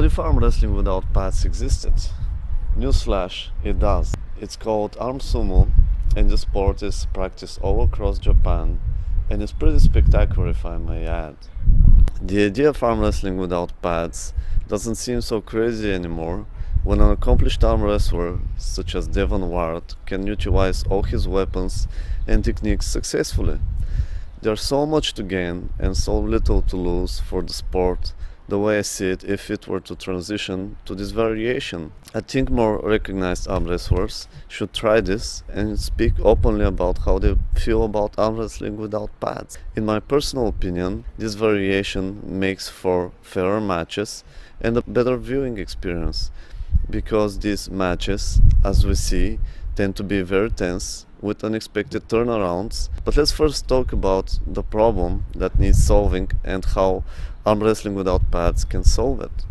What if arm wrestling without pads existed? Newsflash, it does. It's called arm sumo, and the sport is practiced all across Japan, and it's pretty spectacular if I may add. The idea of arm wrestling without pads doesn't seem so crazy anymore when an accomplished arm wrestler such as Devon Ward can utilize all his weapons and techniques successfully. There's so much to gain and so little to lose for the sport, the way I see it, if it were to transition to this variation. I think more recognized arm wrestlers should try this and speak openly about how they feel about arm wrestling without pads. In my personal opinion, this variation makes for fairer matches and a better viewing experience, because these matches, as we see, tend to be very tense with unexpected turnarounds. But let's first talk about the problem that needs solving and how arm wrestling without pads can solve it.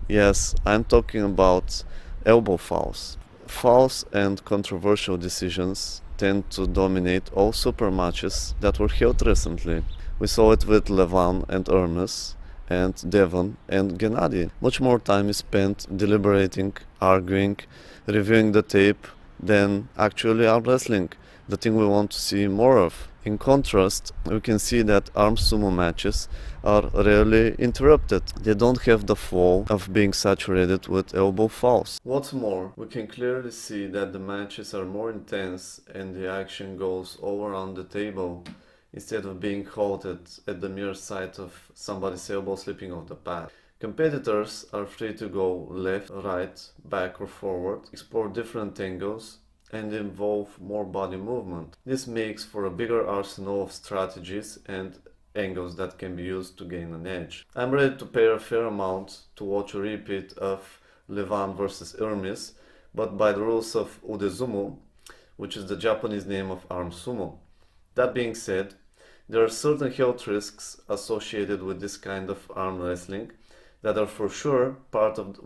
Yes, I'm talking about elbow fouls. Fouls and controversial decisions tend to dominate all super matches that were held recently. We saw it with Levan and Hermes, and Devon and Gennady. Much more time is spent deliberating, arguing, reviewing the tape than actually arm wrestling, the thing we want to see more of. In contrast, we can see that arm sumo matches are rarely interrupted. They don't have the flow of being saturated with elbow fouls. What's more, we can clearly see that the matches are more intense and the action goes all around the table, instead of being halted at the mere sight of somebody's elbow slipping off the pad. Competitors are free to go left, right, back or forward, explore different angles, and involve more body movement. This makes for a bigger arsenal of strategies and angles that can be used to gain an edge. I'm ready to pay a fair amount to watch a repeat of Levan vs Hermes, but by the rules of Udezumo, which is the Japanese name of arm sumo. That being said, there are certain health risks associated with this kind of arm wrestling that are for sure part of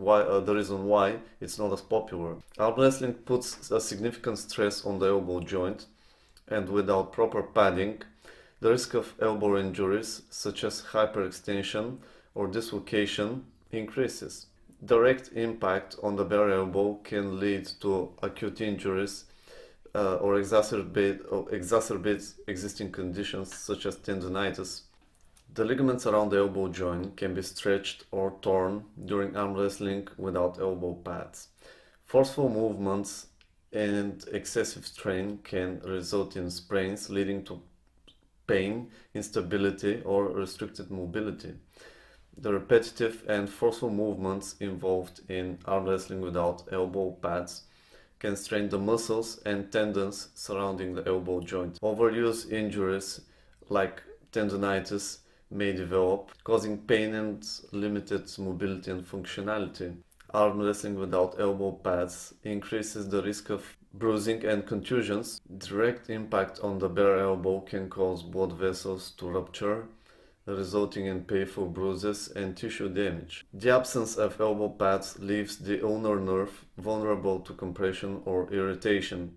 the reason why it's not as popular. Arm wrestling puts a significant stress on the elbow joint, and without proper padding, the risk of elbow injuries such as hyperextension or dislocation increases. Direct impact on the bare elbow can lead to acute injuries or exacerbates existing conditions such as tendonitis. The ligaments around the elbow joint can be stretched or torn during arm wrestling without elbow pads. Forceful movements and excessive strain can result in sprains, leading to pain, instability, or restricted mobility. The repetitive and forceful movements involved in arm wrestling without elbow pads can strain the muscles and tendons surrounding the elbow joint. Overuse injuries like tendonitis may develop, causing pain and limited mobility and functionality. Arm wrestling without elbow pads increases the risk of bruising and contusions. Direct impact on the bare elbow can cause blood vessels to rupture, resulting in painful bruises and tissue damage. The absence of elbow pads leaves the ulnar nerve vulnerable to compression or irritation.